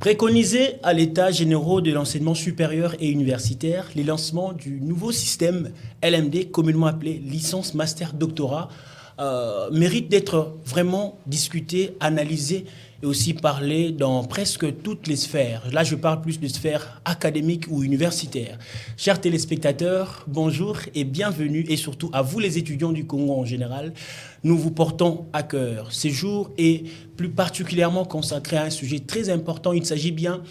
Préconisé à l'État généraux de l'enseignement supérieur et universitaire, les lancements du nouveau système LMD, communément appelé licence master doctorat, mérite d'être vraiment discuté, analysé et aussi parlé dans presque toutes les sphères. Là, je parle plus de sphères académiques ou universitaires. Chers téléspectateurs, bonjour et bienvenue, et surtout à vous les étudiants du Congo en général. Nous vous portons à cœur. Ce jour est plus particulièrement consacré à un sujet très important. Il s'agit bien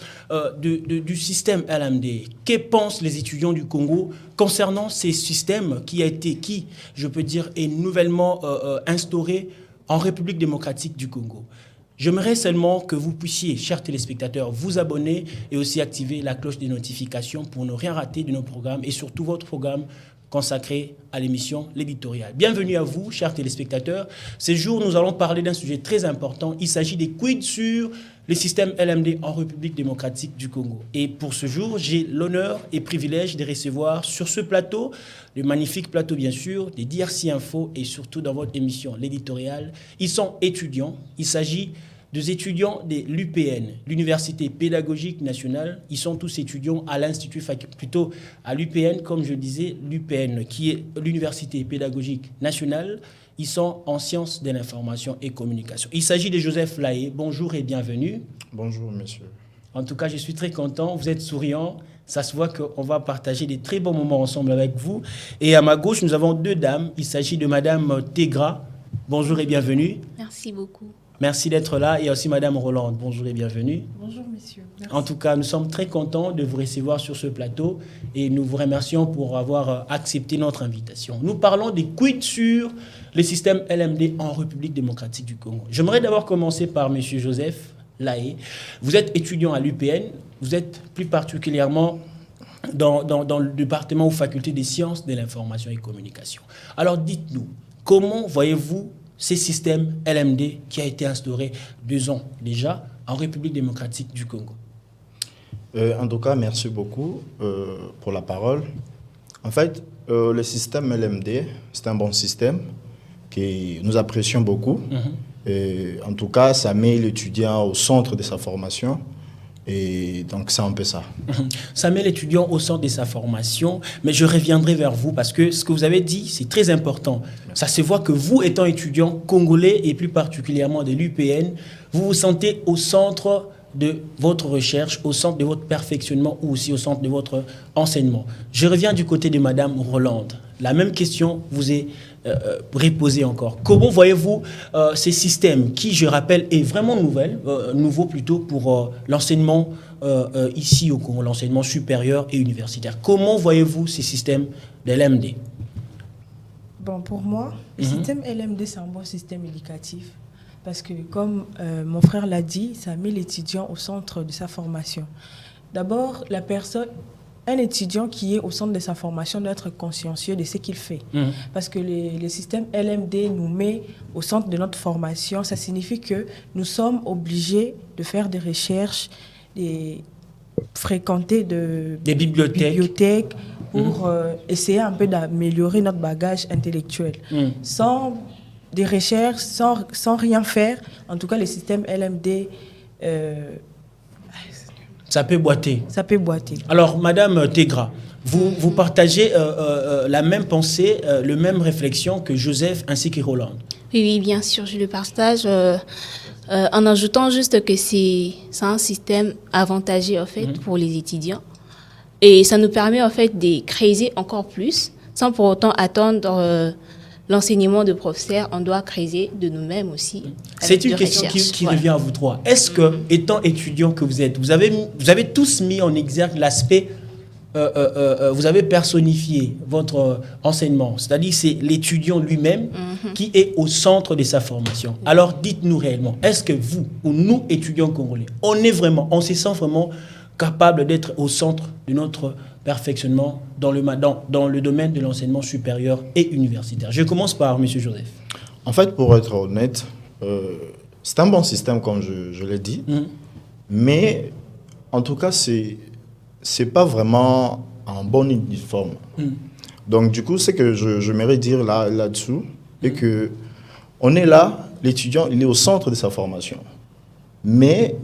du système LMD. Que pensent les étudiants du Congo concernant ces systèmes je peux dire, est nouvellement instauré en République démocratique du Congo? J'aimerais seulement que vous puissiez, chers téléspectateurs, vous abonner et aussi activer la cloche des notifications pour ne rien rater de nos programmes et surtout votre programme consacré à l'émission L'éditorial. Bienvenue à vous, chers téléspectateurs. Ce jour, nous allons parler d'un sujet très important. Il s'agit des quiz sur les systèmes LMD en République démocratique du Congo. Et pour ce jour, j'ai l'honneur et privilège de recevoir sur ce plateau, le magnifique plateau bien sûr, des DRC Info et surtout dans votre émission L'éditorial. Ils sont étudiants. Il s'agit des étudiants de l'UPN, l'Université pédagogique nationale. Ils sont tous étudiants à l'Institut, plutôt à l'UPN, comme je disais, l'UPN, qui est l'Université pédagogique nationale. Ils sont en sciences de l'information et communication. Il s'agit de Joseph Laé. Bonjour et bienvenue. Bonjour, monsieur. En tout cas, je suis très content. Vous êtes souriant. Ça se voit qu'on va partager des très bons moments ensemble avec vous. Et à ma gauche, nous avons deux dames. Il s'agit de Madame Tegra. Bonjour et bienvenue. Merci beaucoup. Merci d'être là. Et aussi Madame Rolande. Bonjour et bienvenue. Bonjour, messieurs. Merci. En tout cas, nous sommes très contents de vous recevoir sur ce plateau et nous vous remercions pour avoir accepté notre invitation. Nous parlons des quiz sur les systèmes LMD en République démocratique du Congo. J'aimerais d'abord commencer par M. Joseph Laé. Vous êtes étudiant à l'UPN. Vous êtes plus particulièrement dans le département ou faculté des sciences de l'information et communication. Alors dites-nous, comment voyez-vous ces systèmes LMD qui a été instauré 2 ans déjà en République démocratique du Congo? En tout cas, merci beaucoup pour la parole. En fait, le système LMD, c'est un bon système que nous apprécions beaucoup. Et en tout cas, ça met l'étudiant au centre de sa formation. Et donc, c'est un peu ça. Ça met l'étudiant au centre de sa formation, mais je reviendrai vers vous parce que ce que vous avez dit, c'est très important. Ça se voit que vous, étant étudiant congolais et plus particulièrement de l'UPN, vous vous sentez au centre de votre recherche, au centre de votre perfectionnement ou aussi au centre de votre enseignement. Je reviens du côté de Madame Rolande. La même question vous est reposée encore. Comment voyez-vous ces systèmes qui, je rappelle, est vraiment nouveau plutôt pour l'enseignement ici au Congo, l'enseignement supérieur et universitaire? Comment voyez-vous ces systèmes de l'LMD? Bon, pour moi, le système LMD, c'est un bon système éducatif parce que, comme mon frère l'a dit, ça met l'étudiant au centre de sa formation. D'abord, un étudiant qui est au centre de sa formation doit être consciencieux de ce qu'il fait. Parce que le système LMD nous met au centre de notre formation. Ça signifie que nous sommes obligés de faire des recherches, de fréquenter des bibliothèques pour essayer un peu d'améliorer notre bagage intellectuel. Sans des recherches, sans rien faire, en tout cas, le système LMD... Ça peut boiter. Ça peut boiter. Alors, Madame Tegra, vous partagez la même pensée, la même réflexion que Joseph ainsi que Rolande? Oui, bien sûr, je le partage en ajoutant juste que c'est un système avantageux en fait, pour les étudiants. Et ça nous permet en fait de creuser encore plus, sans pour autant attendre l'enseignement de professeurs. On doit creuser de nous-mêmes aussi. C'est une question qui revient à vous trois. Est-ce que, étant étudiant que vous êtes, vous avez tous mis en exergue l'aspect, vous avez personnifié votre enseignement, c'est-à-dire c'est l'étudiant lui-même qui est au centre de sa formation. Alors dites-nous réellement, est-ce que vous ou nous, étudiants congolais, on se sent vraiment capable d'être au centre de notre perfectionnement dans le domaine de l'enseignement supérieur et universitaire? Je commence par M. Joseph. En fait, pour être honnête, c'est un bon système, comme je l'ai dit, mais en tout cas, c'est pas vraiment un bon uniforme. Donc, du coup, ce que j'aimerais dire là-dessous, est que on est là, l'étudiant, il est au centre de sa formation. Mais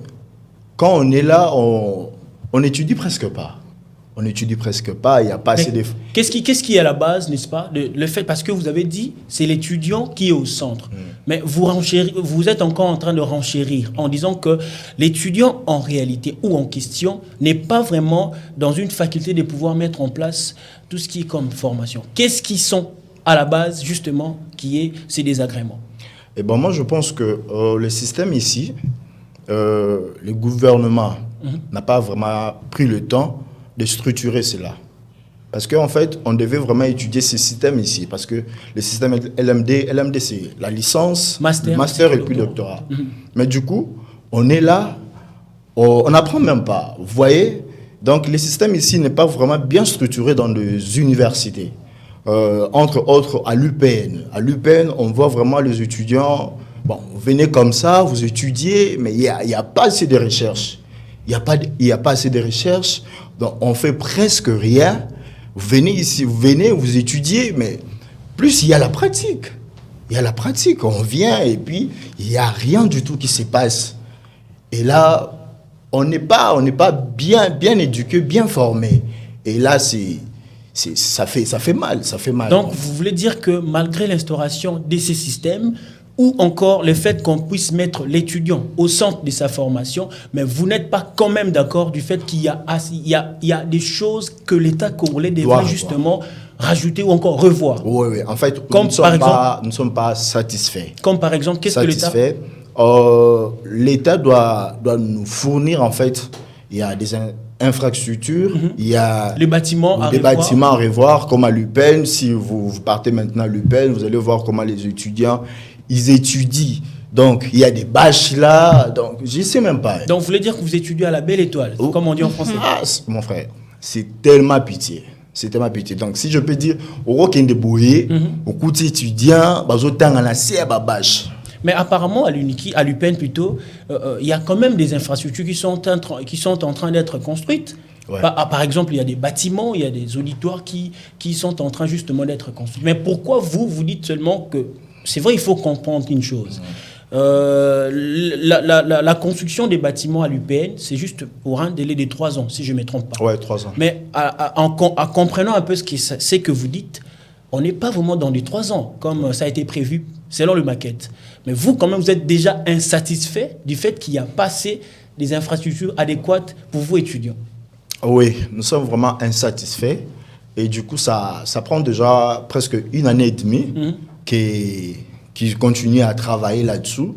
quand on est là, on n'étudie presque pas. On n'étudie presque pas, il n'y a pas assez de... Qu'est-ce qui est à la base, n'est-ce pas, le fait, parce que vous avez dit, c'est l'étudiant qui est au centre. Mais vous êtes encore en train de renchérir en disant que l'étudiant en réalité ou en question n'est pas vraiment dans une faculté de pouvoir mettre en place tout ce qui est comme formation. Qu'est-ce qui sont à la base, justement, qui est ces désagréments? Eh ben, moi, je pense que le système ici, le gouvernement n'a pas vraiment pris le temps de structurer cela. Parce qu'en fait, on devait vraiment étudier ce système ici. Parce que le système LMD c'est la licence, master et puis doctorat. Mais du coup, on est là, on n'apprend même pas. Vous voyez? Donc, le système ici n'est pas vraiment bien structuré dans les universités. Entre autres, à l'UPN. À l'UPN, on voit vraiment les étudiants, bon, vous venez comme ça, vous étudiez, mais il n'y a pas assez de recherche. Il n'y a pas assez de recherche, donc on fait presque rien. Vous venez ici, vous étudiez, mais plus il y a la pratique. Il y a la pratique, on vient et puis il n'y a rien du tout qui se passe. Et là, on n'est pas bien éduqué, bien formé. Et là, ça fait mal. Donc, vous voulez dire que malgré l'instauration de ces systèmes, ou encore le fait qu'on puisse mettre l'étudiant au centre de sa formation, mais vous n'êtes pas quand même d'accord du fait qu'il y a des choses que l'État congolais devrait justement rajouter ou encore revoir. Oui. En fait, nous ne sommes pas satisfaits. Comme par exemple, qu'est-ce que l'État... L'État doit nous fournir, en fait, il y a des infrastructures, il y a des bâtiments à revoir, comme à l'UPN. Si vous partez maintenant à l'UPN, vous allez voir comment les étudiants, ils étudient. Donc, il y a des bâches là, donc je ne sais même pas. Donc, vous voulez dire que vous étudiez à la Belle Étoile, comme on dit en français? Mon frère, c'est tellement pitié. C'est tellement pitié. Donc, si je peux dire, au Rokende Boye, au coup d'étudiants, autant en a c'est à bâche. Mais apparemment, à l'UPN plutôt, il y a quand même des infrastructures qui sont en train d'être construites. Ouais. Par exemple, il y a des bâtiments, il y a des auditoires qui sont en train justement d'être construits. Mais pourquoi vous dites seulement que... C'est vrai, il faut comprendre une chose. La construction des bâtiments à l'UPN, c'est juste pour un délai de 3 ans, si je ne me trompe pas. Oui, 3 ans. Mais en comprenant un peu ce que vous dites, on n'est pas vraiment dans les 3 ans, comme ça a été prévu selon le maquette. Mais vous, quand même, vous êtes déjà insatisfait du fait qu'il n'y a pas assez des infrastructures adéquates pour vous, étudiants. Oui, nous sommes vraiment insatisfaits. Et du coup, ça prend déjà presque 1 année et demie qui continue à travailler là-dessous.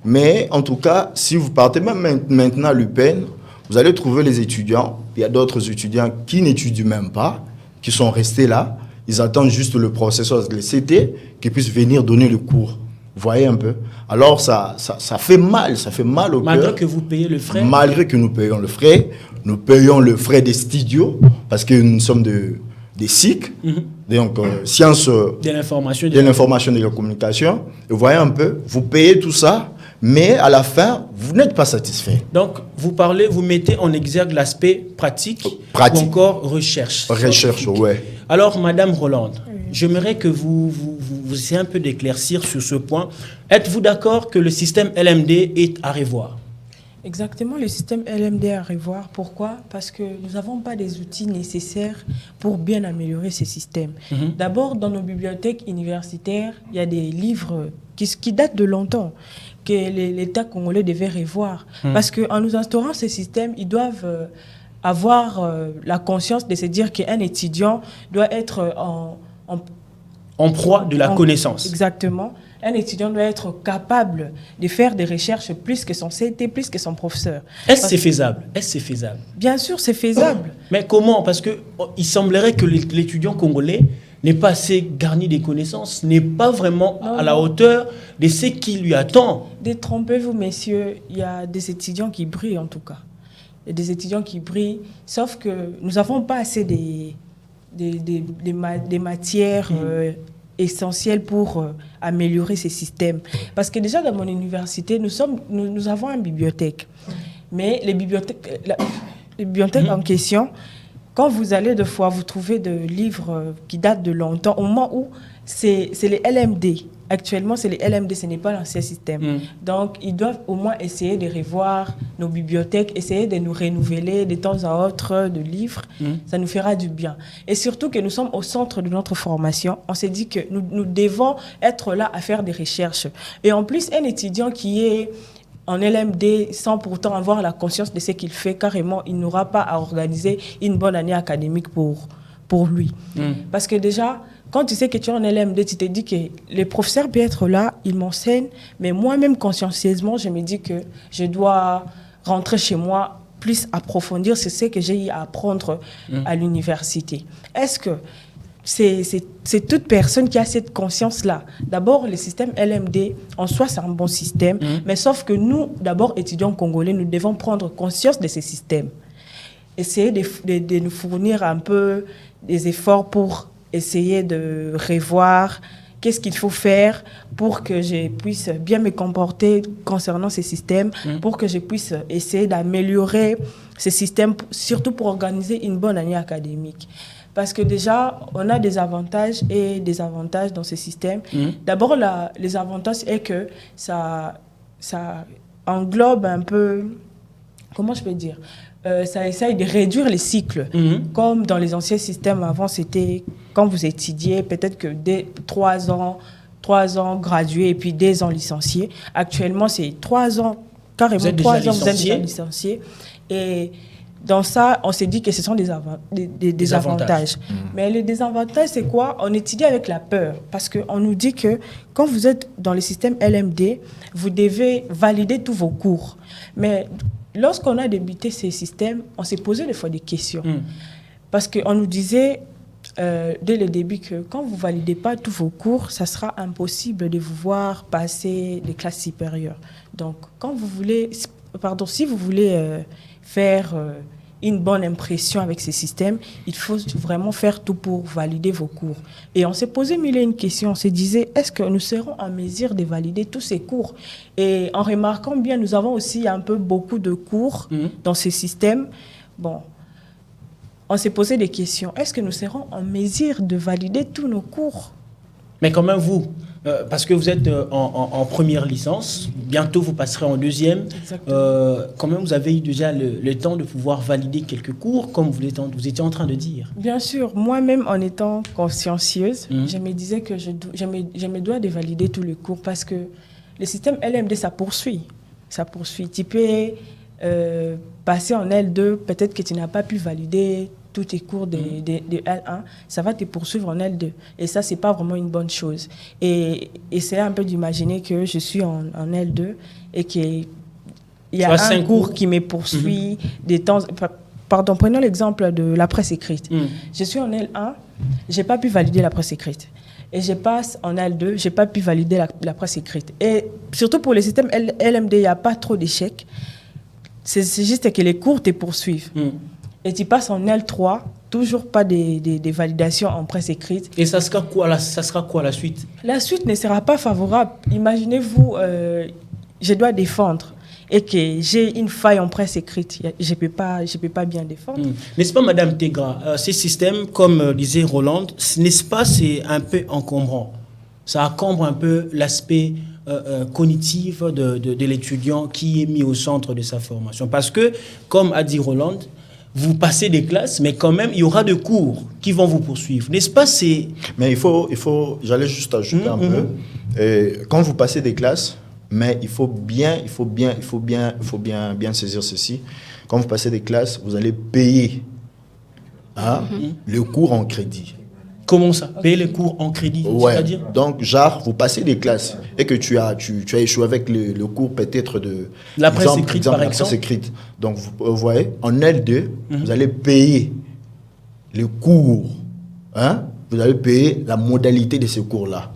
Mais en tout cas, si vous partez même maintenant à l'UPN, vous allez trouver les étudiants. Il y a d'autres étudiants qui n'étudient même pas, qui sont restés là. Ils attendent juste le professeur, le CT, qui puisse venir donner le cours. Vous voyez un peu? Alors, ça fait mal au cœur. Malgré que vous payez le frais? Malgré que nous payons le frais. Nous payons le frais des studios, parce que nous sommes des SIC, donc sciences de l'information et de la communication. Et vous voyez un peu, vous payez tout ça, mais à la fin, vous n'êtes pas satisfait. Donc, vous mettez en exergue l'aspect pratique ou encore recherche. Recherche, oui. Alors, Madame Rolande, j'aimerais que vous essayez un peu d'éclaircir sur ce point. Êtes-vous d'accord que le système LMD est à revoir? Exactement, le système LMD à revoir. Pourquoi? Parce que nous n'avons pas des outils nécessaires pour bien améliorer ce système. D'abord, dans nos bibliothèques universitaires, il y a des livres qui datent de longtemps que l'État congolais devait revoir. Parce qu'en nous instaurant ce système, ils doivent avoir la conscience de se dire qu'un étudiant doit être en proie de la connaissance. Exactement. Un étudiant doit être capable de faire des recherches plus que son CT, plus que son professeur. Est-ce que c'est faisable? Bien sûr, c'est faisable. Mais comment? Parce qu'il semblerait que l'étudiant congolais n'est pas assez garni des connaissances, n'est pas vraiment à la hauteur de ce qui lui attend. Détrompez-vous, messieurs, il y a des étudiants qui brillent en tout cas. Il y a des étudiants qui brillent, sauf que nous n'avons pas assez des matières essentielles pour améliorer ces systèmes. Parce que déjà dans mon université, nous avons une bibliothèque. Mais les bibliothèques en question, quand vous allez de fois, vous trouvez des livres qui datent de longtemps, au moment où c'est les LMD. Actuellement, c'est les LMD, ce n'est pas l'ancien système. Donc, ils doivent au moins essayer de revoir nos bibliothèques, essayer de nous renouveler de temps à autre de livres. Ça nous fera du bien. Et surtout que nous sommes au centre de notre formation. On s'est dit que nous devons être là à faire des recherches. Et en plus, un étudiant qui est en LMD sans pourtant avoir la conscience de ce qu'il fait, carrément, il n'aura pas à organiser une bonne année académique pour lui. Parce que déjà, quand tu sais que tu es en LMD, tu te dis que les professeurs peuvent être là, ils m'enseignent, mais moi-même, consciencieusement, je me dis que je dois rentrer chez moi, plus approfondir ce que j'ai eu à apprendre à l'université. Est-ce que c'est toute personne qui a cette conscience-là? D'abord, le système LMD, en soi, c'est un bon système, mais sauf que nous, d'abord, étudiants congolais, nous devons prendre conscience de ce système. Essayer de nous fournir un peu des efforts pour essayer de revoir qu'est-ce qu'il faut faire pour que je puisse bien me comporter concernant ces systèmes, pour que je puisse essayer d'améliorer ces systèmes, surtout pour organiser une bonne année académique. Parce que déjà, on a des avantages et des avantages dans ce système. D'abord, les avantages est que ça englobe un peu, comment je peux dire, ça essaye de réduire les cycles. Comme dans les anciens systèmes, avant, c'était quand vous étudiez, peut-être que dès 3 ans gradués et puis 2 ans licenciés. Actuellement, c'est 3 ans, carrément 3 ans, vous êtes déjà licenciés. Et dans ça, on s'est dit que ce sont des avantages. Mais les désavantages, c'est quoi? On étudie avec la peur. Parce qu'on nous dit que quand vous êtes dans le système LMD, vous devez valider tous vos cours. Mais lorsqu'on a débuté ces systèmes, on s'est posé des fois des questions. Parce qu'on nous disait dès le début que quand vous ne validez pas tous vos cours, ça sera impossible de vous voir passer les classes supérieures. Donc, si vous voulez faire une bonne impression avec ces systèmes, il faut vraiment faire tout pour valider vos cours. Et on s'est posé mille et une questions. On se disait, est-ce que nous serons en mesure de valider tous ces cours? Et en remarquant bien, nous avons aussi un peu beaucoup de cours dans ces systèmes. Bon, on s'est posé des questions. Est-ce que nous serons en mesure de valider tous nos cours? Mais quand même, vous, parce que vous êtes en première licence, bientôt vous passerez en deuxième. Quand même, vous avez eu déjà le temps de pouvoir valider quelques cours, comme vous étiez en train de dire. Bien sûr, moi-même, en étant consciencieuse, je me disais que je me dois de valider tous les cours parce que le système LMD, ça poursuit. Tu peux passer en L2, peut-être que tu n'as pas pu valider tous tes cours de L1, ça va te poursuivre en L2. Et ça, ce n'est pas vraiment une bonne chose. Et essayez un peu d'imaginer que je suis en L2 et qu'il y a un cours qui me poursuit des temps... Pardon, prenons l'exemple de la presse écrite. Je suis en L1, je n'ai pas pu valider la presse écrite. Et je passe en L2, je n'ai pas pu valider la presse écrite. Et surtout pour les systèmes LMD, il n'y a pas trop d'échecs. C'est juste que les cours te poursuivent. Et tu passes en L3, toujours pas des validations en presse écrite. Et ça sera quoi la suite? La suite ne sera pas favorable. Imaginez-vous, je dois défendre et que j'ai une faille en presse écrite. Je peux pas bien défendre. N'est-ce pas, Madame Tegra, ces systèmes, comme disait Roland, n'est-ce pas, c'est un peu encombrant? Ça encombre un peu l'aspect cognitif de l'étudiant qui est mis au centre de sa formation. Parce que, comme a dit Roland, vous passez des classes, mais quand même, il y aura des cours qui vont vous poursuivre. N'est-ce pas? Mais il faut j'allais juste ajouter un peu. Quand vous passez des classes, mais il faut bien saisir ceci. Quand vous passez des classes, vous allez payer le cours en crédit. Comment ça? Payer les cours en crédit, c'est-à-dire? Donc, genre, vous passez des classes et que tu as échoué avec le cours peut-être de... La presse écrite, par exemple. La presse écrite. Donc, vous voyez, en L2, vous allez payer le cours. Vous allez payer la modalité de ce cours-là.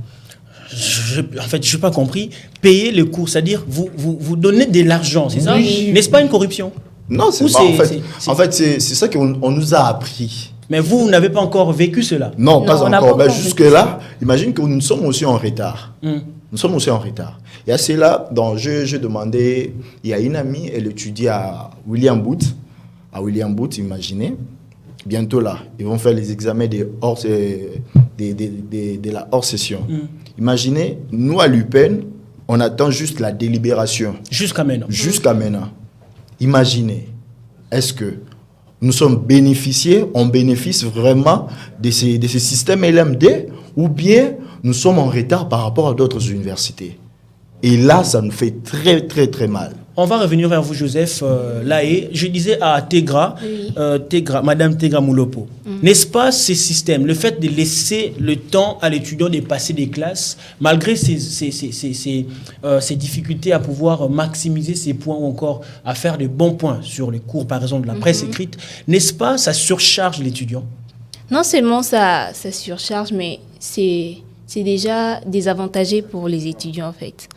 En fait, je n'ai pas compris. Payer le cours, c'est-à-dire vous donnez de l'argent, c'est ça? N'est-ce pas une corruption? Non, c'est pas. En fait, c'est ça qu'on nous a appris. Mais vous n'avez pas encore vécu cela? Non, pas encore. Ben, jusque-là, imagine que nous sommes aussi en retard. Nous sommes aussi en retard. Et à cela, j'ai demandé, il y a une amie, elle étudie à William Booth, imaginez. bientôt là, ils vont faire les examens de la hors-session. Imaginez, nous à l'UPEN, on attend juste la délibération. Jusqu'à maintenant. Jusqu'à maintenant. Imaginez, est-ce que nous sommes bénéficiés, on bénéficie vraiment de ces systèmes LMD ou bien nous sommes en retard par rapport à d'autres universités? Et là, ça nous fait très, très, très mal. On va revenir vers vous, Joseph Laé. Je disais à Tegra, Madame Tegra Moulopo, n'est-ce pas ces systèmes, le fait de laisser le temps à l'étudiant de passer des classes, malgré ces difficultés à pouvoir maximiser ses points ou encore à faire de bons points sur les cours, par exemple, de la presse écrite, n'est-ce pas, ça surcharge l'étudiant? Non seulement ça surcharge, mais c'est déjà désavantagé pour les étudiants, en fait.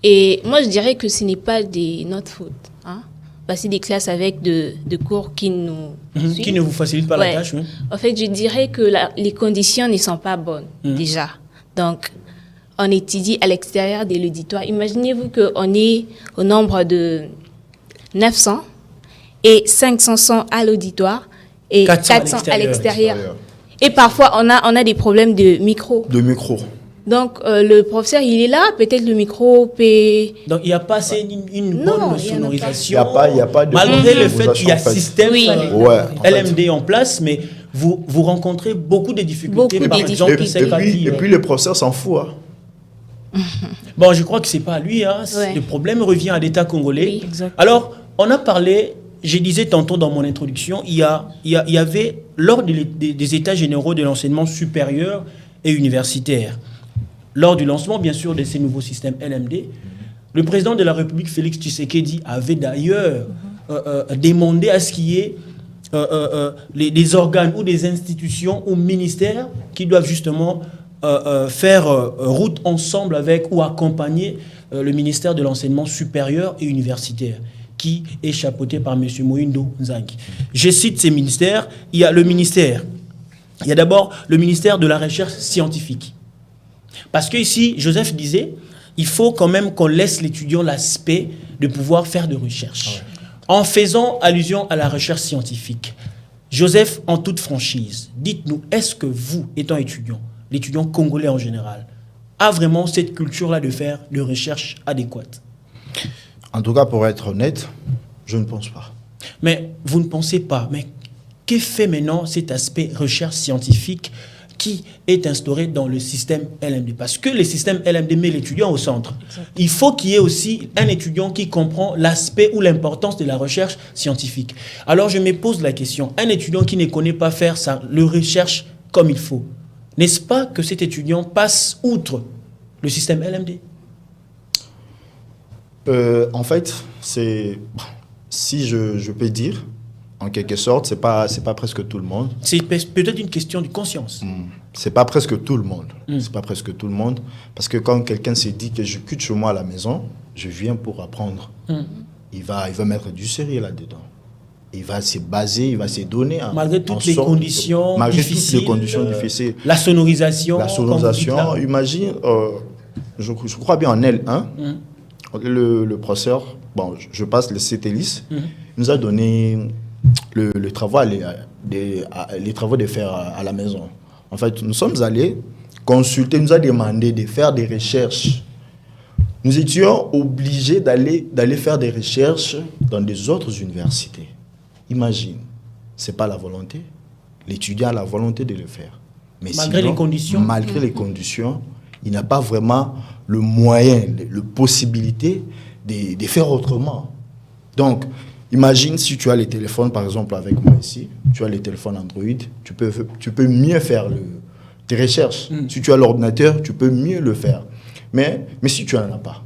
Et moi, je dirais que ce n'est pas notre faute. Hein? Passer des classes avec de cours qui nous suivent. Qui ne vous facilitent pas la tâche. Oui. En fait, je dirais que les conditions ne sont pas bonnes, déjà. Donc, on étudie à l'extérieur de l'auditoire. Imaginez-vous qu'on est au nombre de 900 et 500 sont à l'auditoire et 400 à l'extérieur. Et parfois, on a des problèmes de micro. Donc, le professeur, il est là, peut-être le micro peut... Donc, il n'y a pas assez une bonne sonorisation. Il n'y a pas de... Malgré le fait qu'il y a un système LMD en place, mais vous rencontrez beaucoup de difficultés. Et puis, le professeur s'en fout. Bon, je crois que ce n'est pas lui. Le problème revient à l'État congolais. Alors, on a parlé... Je disais tantôt dans mon introduction, il y avait, lors des États généraux de l'enseignement supérieur et universitaire, lors du lancement, bien sûr, de ces nouveaux systèmes LMD, le président de la République, Félix Tshisekedi, avait d'ailleurs demandé à ce qu'il y ait des organes ou des institutions ou ministères qui doivent justement faire route ensemble avec ou accompagner le ministère de l'enseignement supérieur et universitaire, qui est chapeauté par M. Mohindo Nzangi. Je cite ces ministères. Il y a d'abord le ministère de la recherche scientifique. Parce que ici, Joseph disait, il faut quand même qu'on laisse l'étudiant l'aspect de pouvoir faire de recherche. En faisant allusion à la recherche scientifique, Joseph, en toute franchise, dites-nous, est-ce que vous, étant étudiant, l'étudiant congolais en général, a vraiment cette culture-là de faire de recherche adéquate? En tout cas, pour être honnête, je ne pense pas. Mais vous ne pensez pas. Mais qu'est fait maintenant cet aspect recherche scientifique qui est instauré dans le système LMD? Parce que le système LMD met l'étudiant au centre. Exactement. Il faut qu'il y ait aussi un étudiant qui comprend l'aspect ou l'importance de la recherche scientifique. Alors je me pose la question, un étudiant qui ne connaît pas faire le recherche comme il faut, n'est-ce pas que cet étudiant passe outre le système LMD? En fait, si je peux dire, en quelque sorte, c'est pas presque tout le monde. C'est peut-être une question de conscience. C'est pas presque tout le monde. C'est pas presque tout le monde. Parce que quand quelqu'un s'est dit que je quitte chez moi à la maison, je viens pour apprendre, il va mettre du sérieux là-dedans. Il va se baser, il va se donner. Malgré toutes les conditions difficiles. La sonorisation. Imagine, je crois bien en L1. Le professeur, je passe le CTLIS, nous a donné les travaux de faire à la maison. En fait, nous sommes allés consulter, nous a demandé de faire des recherches. Nous étions obligés d'aller faire des recherches dans des autres universités. Imagine, ce n'est pas la volonté. L'étudiant a la volonté de le faire. Mais malgré les conditions, il n'a pas vraiment le moyen, la possibilité de faire autrement. Donc, imagine si tu as les téléphones, par exemple, avec moi ici, tu as les téléphones Android, tu peux mieux faire tes recherches. Si tu as l'ordinateur, tu peux mieux le faire. Mais si tu n'en as pas,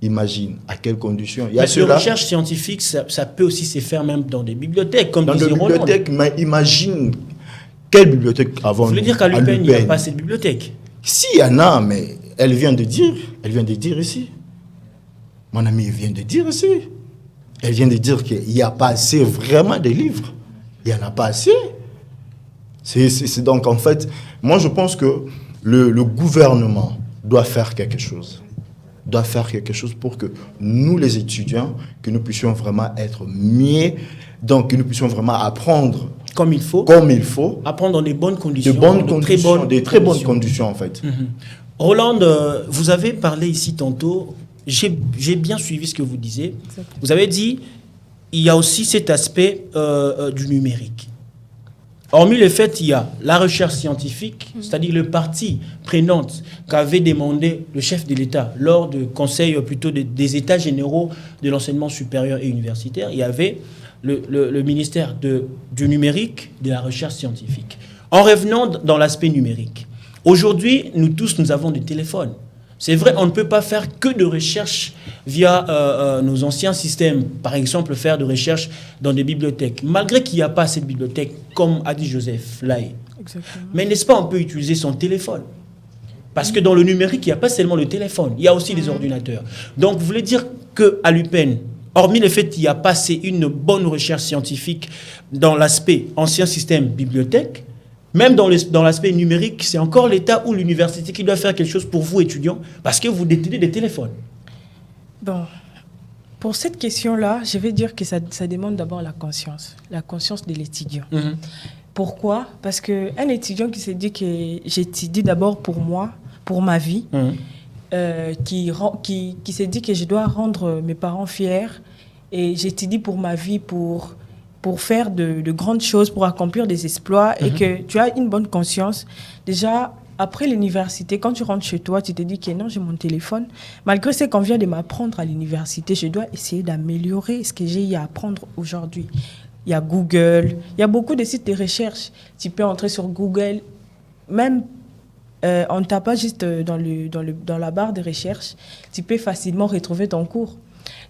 imagine à quelles conditions. La recherche scientifique, ça peut aussi se faire même dans des bibliothèques, comme disait Roland. Dans des bibliothèques, mais imagine quelle bibliothèque avant. Vous voulez dire qu'à l'UPEN, il n'y a pas cette bibliothèque? Si, il y en a, mais elle vient de dire ici. Mon ami vient de dire ici. Elle vient de dire qu'il n'y a pas assez vraiment de livres. Il n'y en a pas assez. C'est donc, en fait, moi je pense que le gouvernement doit faire quelque chose. doit faire quelque chose pour que nous, les étudiants, que nous puissions vraiment être mieux, donc que nous puissions vraiment apprendre comme il faut, apprendre dans des bonnes conditions, des très bonnes conditions en fait. Roland, vous avez parlé ici tantôt, j'ai bien suivi ce que vous disiez. Exactement. Vous avez dit, il y a aussi cet aspect du numérique. Hormis le fait, il y a la recherche scientifique, c'est-à-dire le parti prenante qu'avait demandé le chef de l'État lors du conseil plutôt des États généraux de l'enseignement supérieur et universitaire. Il y avait le ministère du numérique, de la recherche scientifique. En revenant dans l'aspect numérique, aujourd'hui, nous avons des téléphones. C'est vrai, on ne peut pas faire que de recherche via nos anciens systèmes. Par exemple, faire de recherche dans des bibliothèques. Malgré qu'il n'y a pas cette bibliothèque, comme a dit Joseph Lai. Exactement. Mais n'est-ce pas, on peut utiliser son téléphone. Parce que dans le numérique, il n'y a pas seulement le téléphone. Il y a aussi les ordinateurs. Donc, vous voulez dire qu'à l'UPEN, hormis le fait qu'il n'y a pas une bonne recherche scientifique dans l'aspect ancien système bibliothèque, même dans l'aspect numérique, c'est encore l'État ou l'université qui doit faire quelque chose pour vous, étudiants, parce que vous détenez des téléphones. Bon, pour cette question-là, je vais dire que ça demande d'abord la conscience de l'étudiant. Pourquoi ? Parce qu'un étudiant qui se dit que j'étudie d'abord pour moi, pour ma vie, qui se dit que je dois rendre mes parents fiers, et j'étudie pour ma vie, pour faire de grandes choses, pour accomplir des exploits, et que tu as une bonne conscience. Déjà, après l'université, quand tu rentres chez toi, tu te dis que non, j'ai mon téléphone. Malgré ce qu'on vient de m'apprendre à l'université, je dois essayer d'améliorer ce que j'ai à apprendre aujourd'hui. Il y a Google, il y a beaucoup de sites de recherche. Tu peux entrer sur Google, même en tapant juste dans la barre de recherche, tu peux facilement retrouver ton cours.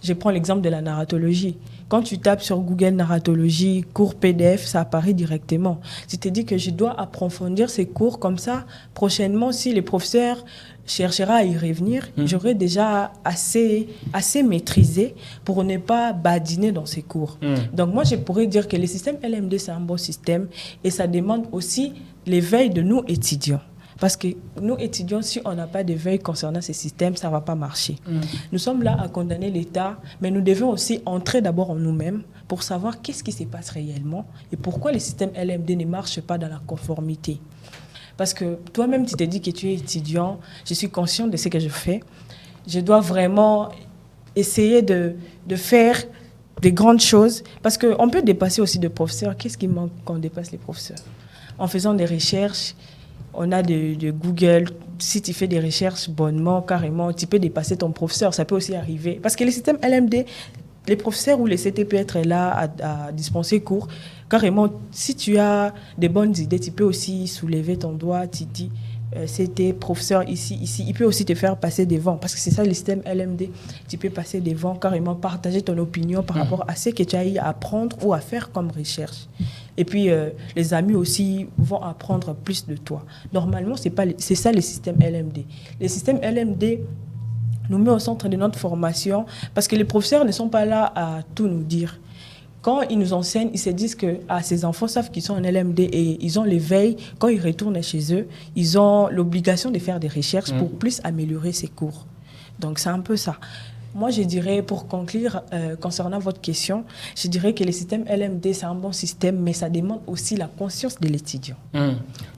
Je prends l'exemple de la narratologie. Quand tu tapes sur Google narratologie, cours PDF, ça apparaît directement. Tu te dis que je dois approfondir ces cours comme ça. Prochainement, si les professeurs cherchera à y revenir, j'aurai déjà assez maîtrisé pour ne pas badiner dans ces cours. Donc moi, je pourrais dire que le système LMD, c'est un bon système et ça demande aussi l'éveil de nous étudiants. Parce que nous, étudiants, si on n'a pas de veille concernant ces systèmes, ça ne va pas marcher. Nous sommes là à condamner l'État, mais nous devons aussi entrer d'abord en nous-mêmes pour savoir qu'est-ce qui se passe réellement et pourquoi le système LMD ne marche pas dans la conformité. Parce que toi-même, tu te dis que tu es étudiant, je suis conscient de ce que je fais. Je dois vraiment essayer de faire des grandes choses. Parce qu'on peut dépasser aussi des professeurs. Qu'est-ce qui manque quand on dépasse les professeurs ? En faisant des recherches, on a de Google. Si tu fais des recherches bonnement, carrément, tu peux dépasser ton professeur. Ça peut aussi arriver. Parce que le système LMD, les professeurs ou les CT peuvent être là à dispenser cours. Carrément, si tu as des bonnes idées, tu peux aussi soulever ton doigt. Tu dis, c'était professeur ici. Il peut aussi te faire passer devant. Parce que c'est ça le système LMD. Tu peux passer devant, carrément partager ton opinion par rapport à ce que tu as eu à apprendre ou à faire comme recherche. Et puis, les amis aussi vont apprendre plus de toi. Normalement, c'est ça le système LMD. Le système LMD nous met au centre de notre formation parce que les professeurs ne sont pas là à tout nous dire. Quand ils nous enseignent, ils se disent que ces enfants savent qu'ils sont en LMD et ils ont l'éveil. Quand ils retournent chez eux, ils ont l'obligation de faire des recherches pour plus améliorer ces cours. Donc, c'est un peu ça. Moi, je dirais, pour conclure, concernant votre question, je dirais que le système LMD, c'est un bon système, mais ça demande aussi la conscience de l'étudiant.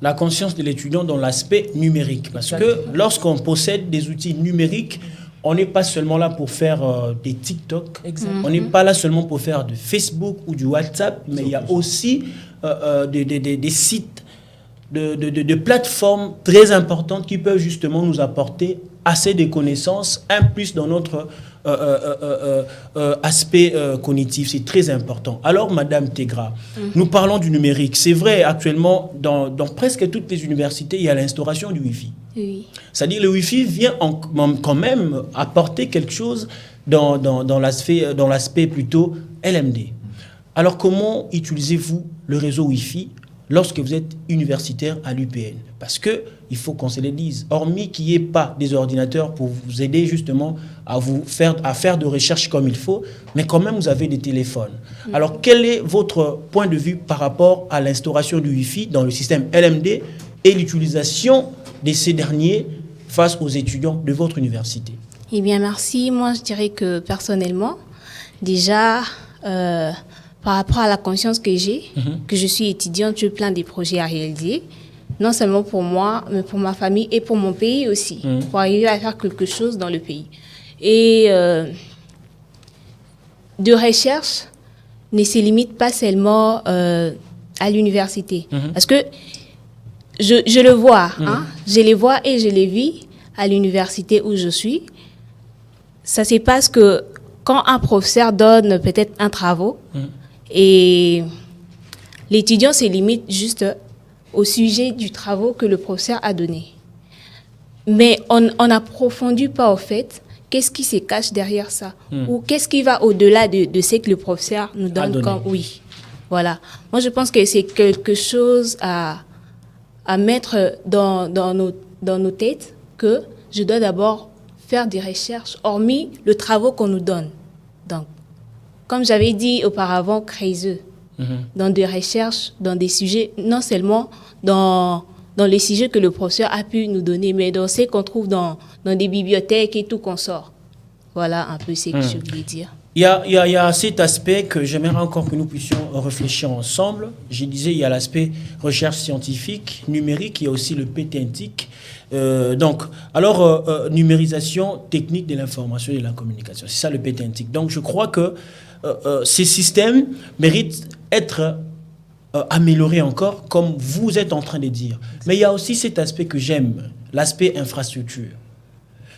La conscience de l'étudiant dans l'aspect numérique. Parce que lorsqu'on possède des outils numériques, on n'est pas seulement là pour faire des TikTok. On n'est pas là seulement pour faire de Facebook ou du WhatsApp, mais il y a aussi des sites, de plateformes très importantes qui peuvent justement nous apporter assez de connaissances, un plus dans notre aspect cognitif. C'est très important. Alors, Madame Tegra, nous parlons du numérique. C'est vrai, actuellement, dans presque toutes les universités, il y a l'instauration du Wi-Fi. Oui. C'est-à-dire le Wi-Fi vient quand même apporter quelque chose dans l'aspect plutôt LMD. Alors, comment utilisez-vous le réseau Wi-Fi lorsque vous êtes universitaire à l'UPN? Parce qu'il faut qu'on se le dise, hormis qu'il n'y ait pas des ordinateurs pour vous aider justement à faire de recherche comme il faut, mais quand même vous avez des téléphones. Alors quel est votre point de vue par rapport à l'instauration du Wi-Fi dans le système LMD et l'utilisation de ces derniers face aux étudiants de votre université? Eh bien, merci. Moi, je dirais que personnellement, déjà, par rapport à la conscience que j'ai, que je suis étudiante, j'ai plein de projets à réaliser, non seulement pour moi, mais pour ma famille et pour mon pays aussi, pour arriver à faire quelque chose dans le pays. Et de recherche ne se limite pas seulement à l'université. Parce que je le vois, je les vois et je les vis à l'université où je suis. Ça se passe que quand un professeur donne peut-être un travail et l'étudiant se limite juste au sujet du travail que le professeur a donné. Mais on n'approfondit pas au fait qu'est-ce qui se cache derrière ça ou qu'est-ce qui va au-delà de ce que le professeur nous donne comme oui. Voilà. Moi, je pense que c'est quelque chose à mettre dans nos têtes que je dois d'abord faire des recherches, hormis le travail qu'on nous donne. Donc, comme j'avais dit auparavant, créiseux, dans des recherches, dans des sujets, non seulement dans les sujets que le professeur a pu nous donner, mais dans ceux qu'on trouve dans des bibliothèques et tout qu'on sort. Voilà un peu ce que je voulais dire. Il y a cet aspect que j'aimerais encore que nous puissions réfléchir ensemble. Je disais, il y a l'aspect recherche scientifique, numérique, il y a aussi le pétentique. Numérisation technique de l'information et de la communication. C'est ça le pétentique. Donc, je crois que ces systèmes méritent être améliorés encore, comme vous êtes en train de dire. Mais il y a aussi cet aspect que j'aime, l'aspect infrastructure.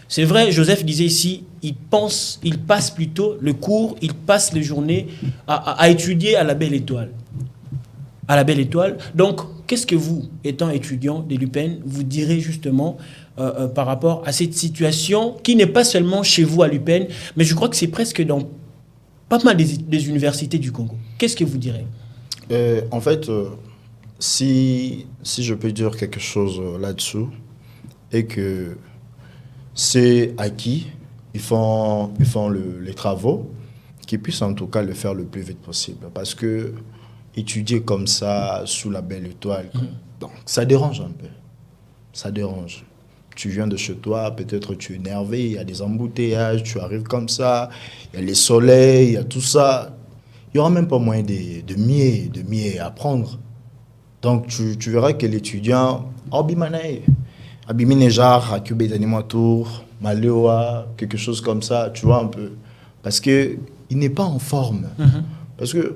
C'est vrai, Joseph disait ici, il passe plutôt le cours, il passe les journées à étudier à la Belle Étoile. À la Belle Étoile. Donc, qu'est-ce que vous, étant étudiant de l'UPEN, vous direz justement par rapport à cette situation qui n'est pas seulement chez vous à l'UPEN, mais je crois que c'est presque dans pas mal des universités du Congo. Qu'est-ce que vous direz? En fait, si je peux dire quelque chose là-dessous, et que c'est à qui ils font les travaux, qu'ils puissent en tout cas le faire le plus vite possible. Parce que étudier comme ça, sous la Belle Étoile, donc, ça dérange un peu. Ça dérange. Tu viens de chez toi, peut-être tu es énervé, il y a des embouteillages, tu arrives comme ça, il y a les soleils, il y a tout ça. Il n'y aura même pas moyen de mieux apprendre. Donc tu verras que l'étudiant, Abiminejar, Akube d'Animateur, Malewa, quelque chose comme ça, tu vois un peu. Parce qu'il n'est pas en forme. Parce que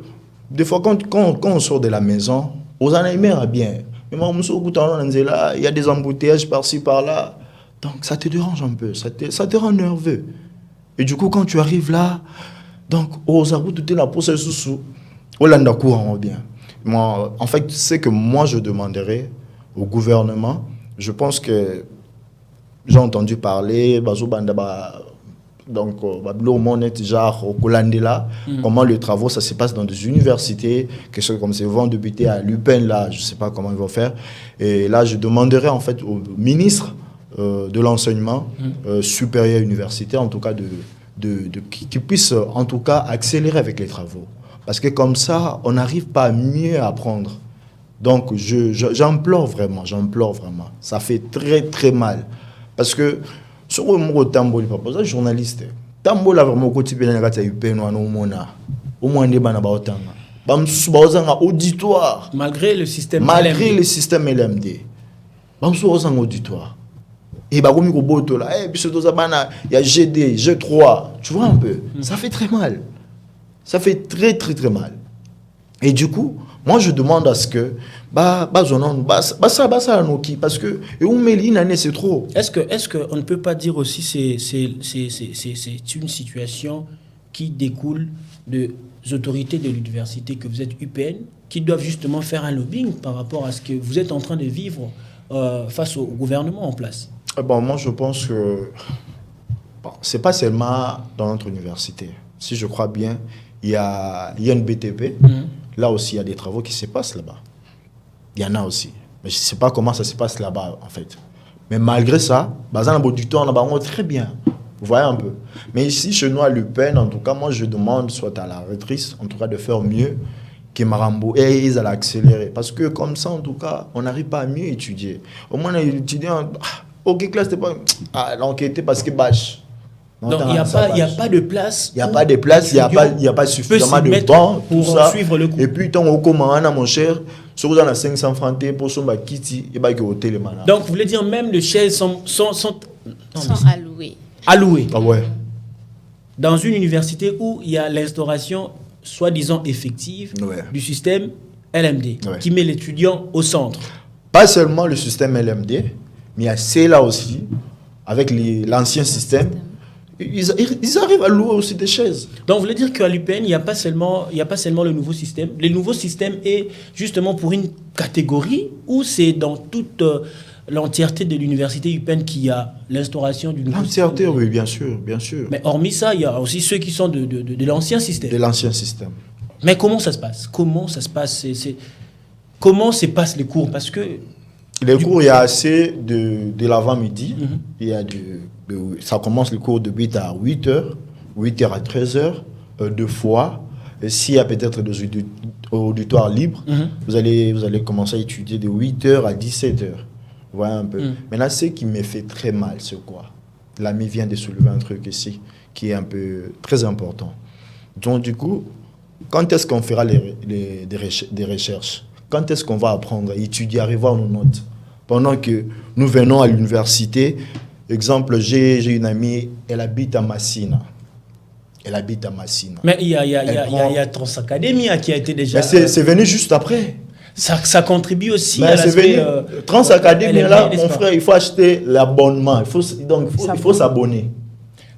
des fois, quand on sort de la maison, aux années bien. Mais moi, il y a des embouteillages par-ci, par-là. Donc, ça te dérange un peu. Ça te rend nerveux. Et du coup, quand tu arrives là, donc, aux abouts, tu es là pour ce sous-sous. Hollanda courant bien. Moi, en fait, c'est que moi, je demanderais au gouvernement. Je pense que j'ai entendu parler, donc, comment les travaux, ça se passe dans des universités, quelque chose comme ça, ils vont débuter à l'UPEN, là, je ne sais pas comment ils vont faire. Et là, je demanderai en fait au ministre de l'enseignement supérieur universitaire, en tout cas, qui puisse en tout cas accélérer avec les travaux. Parce que comme ça, on n'arrive pas à mieux apprendre. Donc, j'implore vraiment. Ça fait très, très mal. Parce que, sur le tambo, papa, journaliste, tambo là vraiment côté bien na kata UPN wana umona. Au moins des bana baotanga. Bamsu baozanga auditoire. Malgré le système LMD. Bamsu baozanga auditoire. Et bakomi ko boto là, biso toza bana, il y a GD, G3, tu vois un peu. Ça fait très mal. Ça fait très très très mal. Et du coup, moi je demande à ce que parce que c'est trop. Est-ce que on ne peut pas dire aussi c'est une situation qui découle des autorités de l'université que vous êtes UPN qui doivent justement faire un lobbying par rapport à ce que vous êtes en train de vivre face au gouvernement en place? Moi je pense que c'est pas seulement dans notre université. Si je crois bien, il y a une BTP. Là aussi, il y a des travaux qui se passent là-bas. Il y en a aussi. Mais je ne sais pas comment ça se passe là-bas, en fait. Mais malgré ça, du temps, on a très bien. Vous voyez un peu. Mais ici, chez nous, à l'UPEN, en tout cas, moi, je demande soit à la rectrice, en tout cas, de faire mieux que Marambo. Et ils allaient accélérer. Parce que comme ça, en tout cas, on n'arrive pas à mieux étudier. Au moins, les étudiants, ok, classe, t'es pas... l'enquêter parce que bâche. Donc, il n'y a pas de place. Il n'y a pas de place, il n'y a pas suffisamment de bancs pour ça. Suivre le cours. Et puis, tant au commun, mon cher, si vous avez 500 francs pour son kiti, il va y hôtel les malades. Donc, vous voulez dire même les chaises sont allouées. Allouées. Ah ouais. Dans une université où il y a l'instauration, soi-disant effective, du système LMD, qui met l'étudiant au centre. Pas seulement le système LMD, mais il y a ceux-là aussi, avec l'ancien système. Ils arrivent à louer aussi des chaises. Donc, vous voulez dire qu'à l'UPN, il n'y a pas seulement le nouveau système. Le nouveau système est justement pour une catégorie ou c'est dans toute l'entièreté de l'université UPN qu'il y a l'instauration du nouveau système? L'entièreté, oui, bien sûr, bien sûr. Mais hormis ça, il y a aussi ceux qui sont de l'ancien système. De l'ancien système. Mais comment ça se passe? Comment ça se passe? Comment se passent les cours? Parce que... Les cours, il y a assez de l'avant-midi. Il y a ça commence le cours de 8 à 8 heures, 8 heures à 13 heures, deux fois. S'il y a peut-être des auditoires libres, vous allez commencer à étudier de 8 heures à 17 heures. Vous voyez un peu. Maintenant, ce qui me fait très mal, c'est quoi? L'ami vient de soulever un truc ici qui est un peu très important. Donc, du coup, quand est-ce qu'on fera des recherches? Quand est-ce qu'on va apprendre à étudier, à revoir nos notes? Pendant que nous venons à l'université, exemple, j'ai une amie, elle habite à Massina. Mais il y a Transacadémie qui a été déjà... C'est venu juste après. Ça contribue aussi à l'aspect... Transacadémie, là, mon frère, il faut acheter l'abonnement. Il faut s'abonner.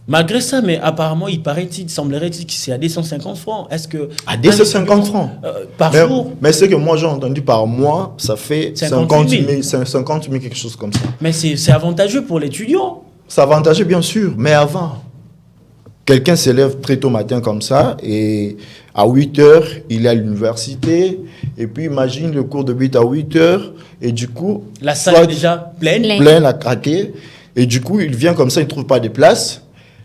Malgré ça, mais apparemment, il semblerait-il que c'est à 250 francs. Est-ce que... À 250 francs par jour? Mais ce que moi j'ai entendu par mois, ça fait 50 000, quelque chose comme ça. Mais c'est avantageux pour l'étudiant. C'est avantageux, bien sûr, mais avant. Quelqu'un se lève très tôt matin comme ça, et à 8 heures, il est à l'université, et puis imagine le cours de 8 à 8 heures, et du coup... La salle est déjà pleine à craquer, et du coup, il vient comme ça, il ne trouve pas de place.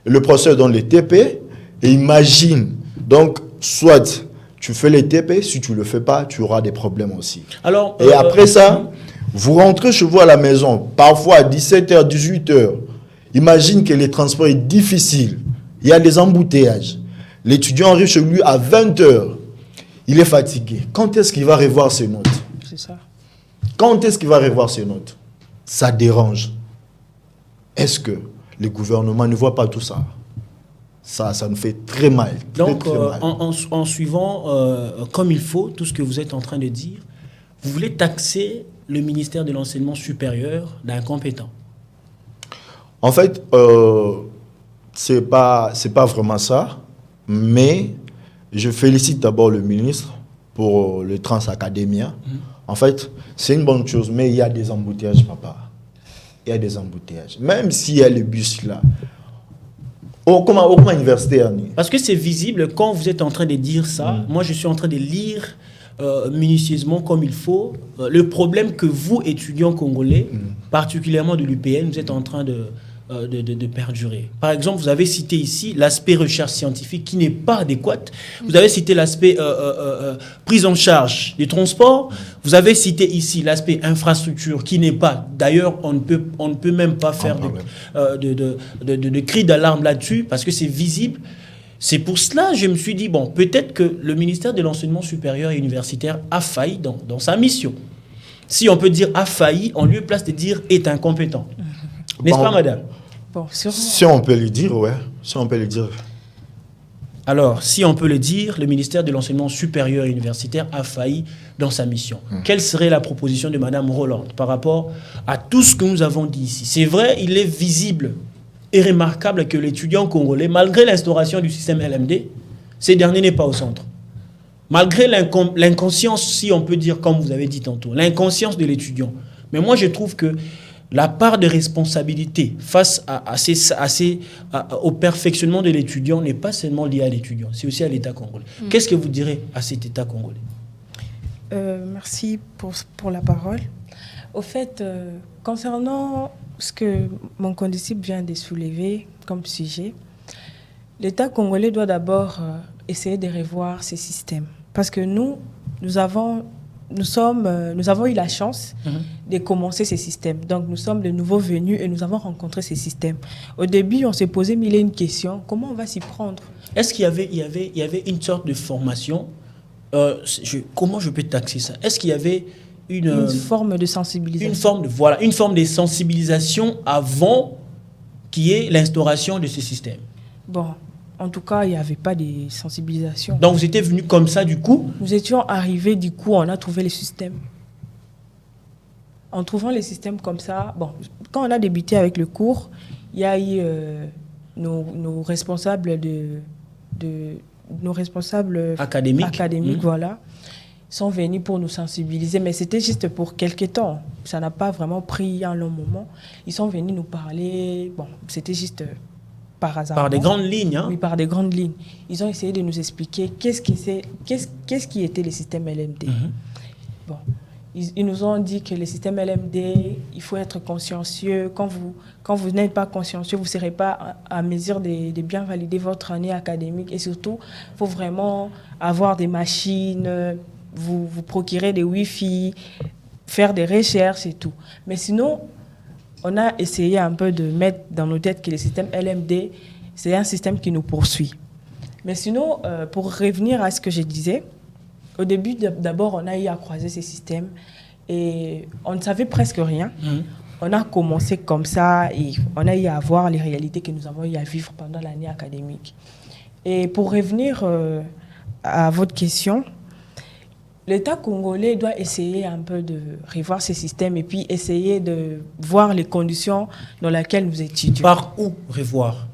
Le professeur donne les TP et imagine. Donc, soit tu fais les TP, si tu ne le fais pas, tu auras des problèmes aussi. Alors, et après ça, vous rentrez chez vous à la maison, parfois à 17h, 18h. Imagine que le transport est difficile. Il y a des embouteillages. L'étudiant arrive chez lui à 20h. Il est fatigué. Quand est-ce qu'il va revoir ses notes? C'est ça. Quand est-ce qu'il va revoir ses notes? Ça dérange. Est-ce que le gouvernement ne voit pas tout ça? Ça nous fait très mal. Donc, très mal. En suivant comme il faut tout ce que vous êtes en train de dire, vous voulez taxer le ministère de l'Enseignement supérieur d'incompétent? En fait, c'est pas vraiment ça, mais je félicite d'abord le ministre pour le Transacadémia. En fait, c'est une bonne chose, mais il y a des embouteillages, papa. Il y a des embouteillages. Même s'il y a le bus là. Comment université? Parce que c'est visible quand vous êtes en train de dire ça. Moi, je suis en train de lire minutieusement comme il faut le problème que vous, étudiants congolais, particulièrement de l'UPN, vous êtes en train de perdurer. Par exemple, vous avez cité ici l'aspect recherche scientifique qui n'est pas adéquate. Vous avez cité l'aspect prise en charge des transports. Vous avez cité ici l'aspect infrastructure qui n'est pas. D'ailleurs, on ne peut même pas faire de cri d'alarme là-dessus parce que c'est visible. C'est pour cela je me suis dit, bon, peut-être que le ministère de l'Enseignement supérieur et universitaire a failli dans sa mission. Si on peut dire a failli, en lieu et place de dire est incompétent. N'est-ce pas, madame? Bon, si on peut le dire, ouais. Si on peut le dire. Alors, si on peut le dire, le ministère de l'Enseignement supérieur et universitaire a failli dans sa mission. Quelle serait la proposition de madame Rolland par rapport à tout ce que nous avons dit ici? C'est vrai, il est visible et remarquable que l'étudiant congolais, malgré l'instauration du système LMD, ce dernier n'est pas au centre. Malgré l'inconscience, si on peut dire, comme vous avez dit tantôt, l'inconscience de l'étudiant. Mais moi, je trouve que la part de responsabilité face au perfectionnement de l'étudiant n'est pas seulement liée à l'étudiant, c'est aussi à l'État congolais. Qu'est-ce que vous direz à cet État congolais? Merci pour la parole. Au fait, concernant ce que mon condisciple vient de soulever comme sujet, l'État congolais doit d'abord essayer de revoir ses systèmes. Parce que nous avons nous avons eu la chance de commencer ces systèmes. Donc, nous sommes de nouveaux venus et nous avons rencontré ces systèmes. Au début, on s'est posé mille et une questions. Comment on va s'y prendre? Est-ce qu'il y avait une sorte de formation comment je peux taxer ça? Est-ce qu'il y avait une forme de sensibilisation? Une forme de sensibilisation avant qu'il y ait l'instauration de ce système? Bon, en tout cas, il n'y avait pas de sensibilisation. Donc, vous étiez venu comme ça, du coup? Nous étions arrivés, du coup, on a trouvé les systèmes. En trouvant les systèmes comme ça, bon, quand on a débuté avec le cours, il y a eu nos responsables nos responsables académiques, voilà, sont venus pour nous sensibiliser, mais c'était juste pour quelques temps. Ça n'a pas vraiment pris un long moment. Ils sont venus nous parler, bon, c'était juste par hasard. Par des grandes lignes, hein? Oui, par des grandes lignes. Ils ont essayé de nous expliquer qu'est-ce qui était le système LMD. Bon, ils nous ont dit que le système LMD, il faut être consciencieux. Quand vous n'êtes pas consciencieux, vous ne serez pas à mesure de bien valider votre année académique. Et surtout, il faut vraiment avoir des machines, vous procurer des Wi-Fi, faire des recherches et tout. Mais sinon, on a essayé un peu de mettre dans nos têtes que le système LMD, c'est un système qui nous poursuit. Mais sinon, pour revenir à ce que je disais, au début, d'abord, on a eu à croiser ces systèmes et on ne savait presque rien. On a commencé comme ça et on a eu à voir les réalités que nous avons eu à vivre pendant l'année académique. Et pour revenir à votre question, l'État congolais doit essayer un peu de revoir ces systèmes et puis essayer de voir les conditions dans lesquelles nous étudions. Par où revoir?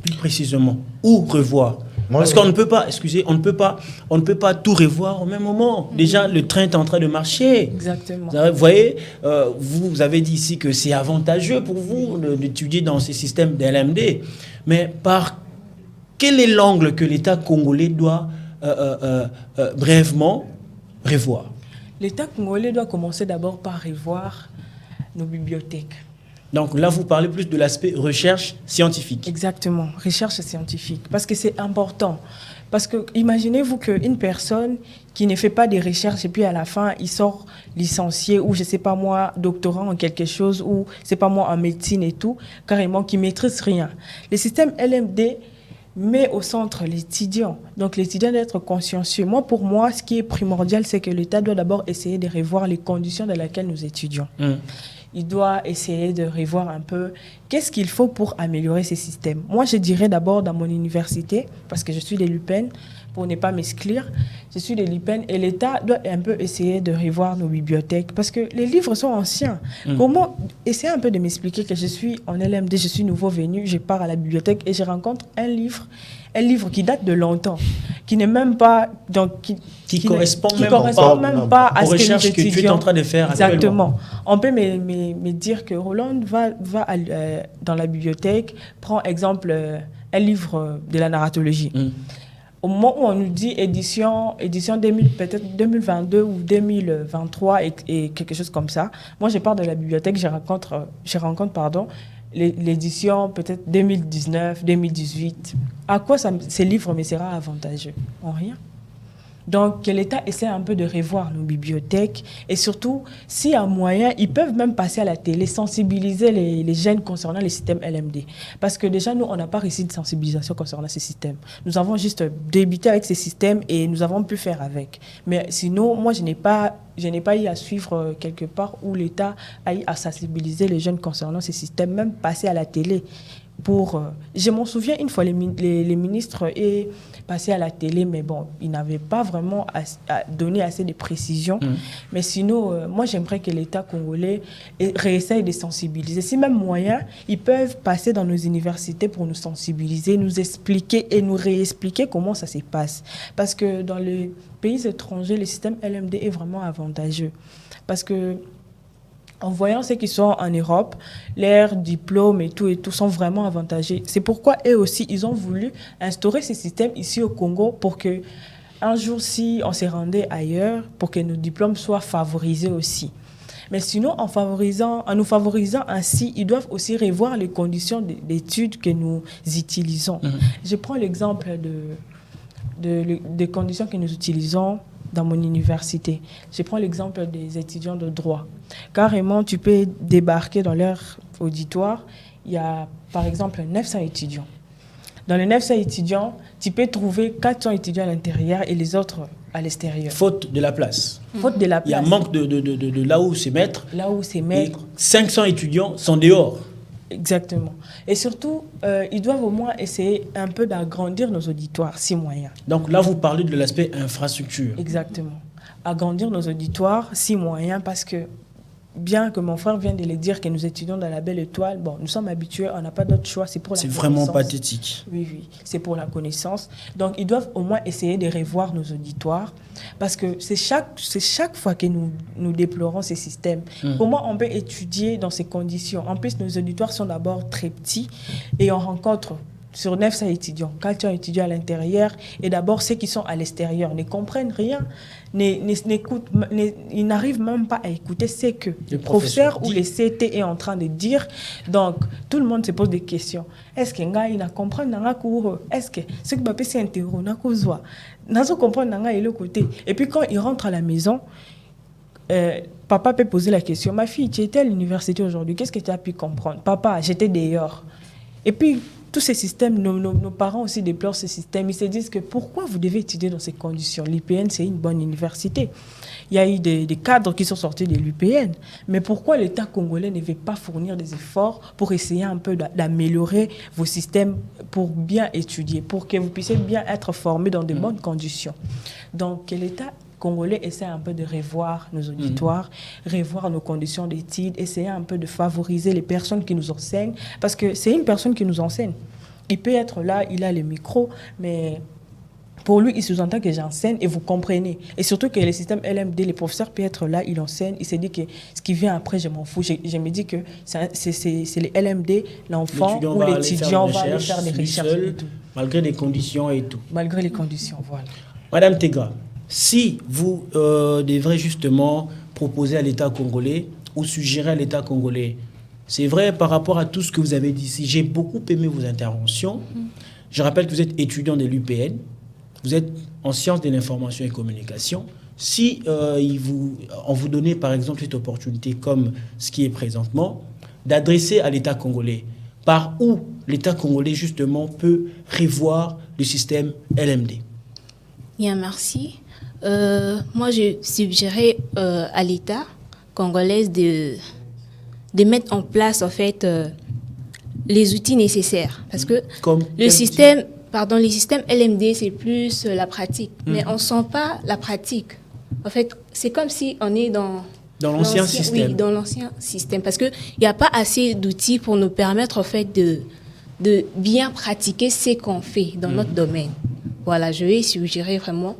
Plus précisément, où revoir? Parce qu'on ne peut pas, excusez, on ne peut pas tout revoir au même moment. Déjà, le train est en train de marcher. Exactement. Vous voyez, vous avez dit ici que c'est avantageux pour vous d'étudier dans ces systèmes d'LMD. Mais quel est l'angle que l'État congolais doit brièvement revoir? L'État congolais doit commencer d'abord par revoir nos bibliothèques. Donc là, vous parlez plus de l'aspect recherche scientifique. Exactement, recherche scientifique. Parce que c'est important. Parce que imaginez-vous qu'une personne qui ne fait pas des recherches et puis à la fin, il sort licencié ou je ne sais pas moi, doctorant en quelque chose ou je ne sais pas moi, en médecine et tout, carrément qui ne maîtrise rien. Le système LMD met au centre l'étudiant. Donc l'étudiant doit être consciencieux. Pour moi, ce qui est primordial, c'est que l'État doit d'abord essayer de revoir les conditions dans lesquelles nous étudions. Il doit essayer de revoir un peu qu'est-ce qu'il faut pour améliorer ces systèmes. Moi, je dirais d'abord dans mon université, parce que je suis de l'UPEN, pour ne pas m'exclure, je suis de l'UPEN et l'État doit un peu essayer de revoir nos bibliothèques parce que les livres sont anciens. Comment essayer un peu de m'expliquer que je suis en LMD, je suis nouveau venu, je pars à la bibliothèque et je rencontre un livre qui date de longtemps, qui n'est même pas donc qui correspond même pas à ce que tu es en train de faire. Exactement. On peut me dire que Roland va dans la bibliothèque, prend exemple un livre de la narratologie. Au moment où on nous dit édition 2000, peut-être 2022 ou 2023 et quelque chose comme ça, moi je pars de la bibliothèque, je rencontre l'édition peut-être 2019, 2018. À quoi ces livres me sera avantageux? En rien. Donc, que l'État essaie un peu de revoir nos bibliothèques et surtout, s'il y a moyen, ils peuvent même passer à la télé, sensibiliser les jeunes concernant les systèmes LMD. Parce que déjà, nous, on n'a pas réussi de sensibilisation concernant ces systèmes. Nous avons juste débuté avec ces systèmes et nous avons pu faire avec. Mais sinon, moi, je n'ai pas eu à suivre quelque part où l'État a eu à sensibiliser les jeunes concernant ces systèmes, même passer à la télé. Je m'en souviens une fois, les ministres est passé à la télé, mais bon, ils n'avaient pas vraiment donné assez de précisions. Mais sinon, moi, j'aimerais que l'État congolais réessaye de sensibiliser. Si même moyen, ils peuvent passer dans nos universités pour nous sensibiliser, nous expliquer et nous réexpliquer comment ça se passe. Parce que dans les pays étrangers, le système LMD est vraiment avantageux. Parce que en voyant ceux qui sont en Europe, leurs diplômes et tout sont vraiment avantagés. C'est pourquoi eux aussi, ils ont voulu instaurer ce système ici au Congo pour que un jour, si on se rendait ailleurs, pour que nos diplômes soient favorisés aussi. Mais sinon, en nous favorisant ainsi, ils doivent aussi revoir les conditions d'études que nous utilisons. Je prends l'exemple des conditions que nous utilisons dans mon université. Je prends l'exemple des étudiants de droit. Carrément, tu peux débarquer dans leur auditoire. Il y a, par exemple, 900 étudiants. Dans les 900 étudiants, tu peux trouver 400 étudiants à l'intérieur et les autres à l'extérieur. Faute de la place. Faute de la place. Il y a un manque de là où se mettre. Là où c'est Et mettre. 500 étudiants sont dehors. Exactement. Et surtout, ils doivent au moins essayer un peu d'agrandir nos auditoires, si moyen. Donc là, vous parlez de l'aspect infrastructure. Exactement. Agrandir nos auditoires, si moyen, parce que bien que mon frère vient de le dire que nous étudions dans la Belle Étoile, bon, nous sommes habitués, on n'a pas d'autre choix, c'est pour la connaissance. C'est vraiment pathétique. Oui, oui, c'est pour la connaissance. Donc, ils doivent au moins essayer de revoir nos auditoires, parce que c'est chaque fois que nous déplorons ces systèmes. Comment on peut étudier dans ces conditions? En plus, nos auditoires sont d'abord très petits et on rencontre sur 900 étudiants, 400 étudiants à l'intérieur, et d'abord ceux qui sont à l'extérieur ne comprennent rien, ils n'arrivent même pas à écouter ce que le professeur ou le CT est en train de dire. Donc, tout le monde se pose des questions. Est-ce que il n'a compris nanga cours? Est-ce que ce que c'est interro n'a causé? N'a pas compris nanga et le côté. Et puis quand il rentre à la maison, papa peut poser la question. Ma fille, tu étais à l'université aujourd'hui. Qu'est-ce que tu as pu comprendre? Papa, j'étais dehors. Et puis tous ces systèmes, nos parents aussi déplorent ces systèmes. Ils se disent que pourquoi vous devez étudier dans ces conditions? L'UPN, c'est une bonne université. Il y a eu des cadres qui sont sortis de l'UPN. Mais pourquoi l'État congolais ne veut pas fournir des efforts pour essayer un peu d'améliorer vos systèmes pour bien étudier, pour que vous puissiez bien être formés dans de bonnes conditions? Donc, l'État congolais essaie un peu de revoir nos auditoires, revoir nos conditions d'études, essayer un peu de favoriser les personnes qui nous enseignent, parce que c'est une personne qui nous enseigne. Il peut être là, il a le micro, mais pour lui, il sous-entend que j'enseigne et vous comprenez. Et surtout que le système LMD, les professeurs peuvent être là, il enseigne, il se dit que ce qui vient après, je m'en fous. Je me dis que c'est les LMD, l'enfant ou l'étudiant va aller faire des recherches. Seul, malgré les conditions et tout. Malgré les conditions, voilà. Madame Tegra, si vous devrez justement proposer à l'État congolais ou suggérer à l'État congolais, c'est vrai par rapport à tout ce que vous avez dit ici, j'ai beaucoup aimé vos interventions. Je rappelle que vous êtes étudiant de l'UPN, vous êtes en sciences de l'information et communication. Si on vous donnait par exemple cette opportunité comme ce qui est présentement, d'adresser à l'État congolais, par où l'État congolais justement peut revoir le système LMD? Bien, merci. Moi, je suggérais à l'État congolais de mettre en place, en fait, les outils nécessaires. Parce que les systèmes LMD, c'est plus la pratique. Mais on ne sent pas la pratique. En fait, c'est comme si on est dans l'ancien système. Oui, dans l'ancien système. Parce qu'il n'y a pas assez d'outils pour nous permettre, en fait, de bien pratiquer ce qu'on fait dans notre domaine. Voilà, je vais suggérer vraiment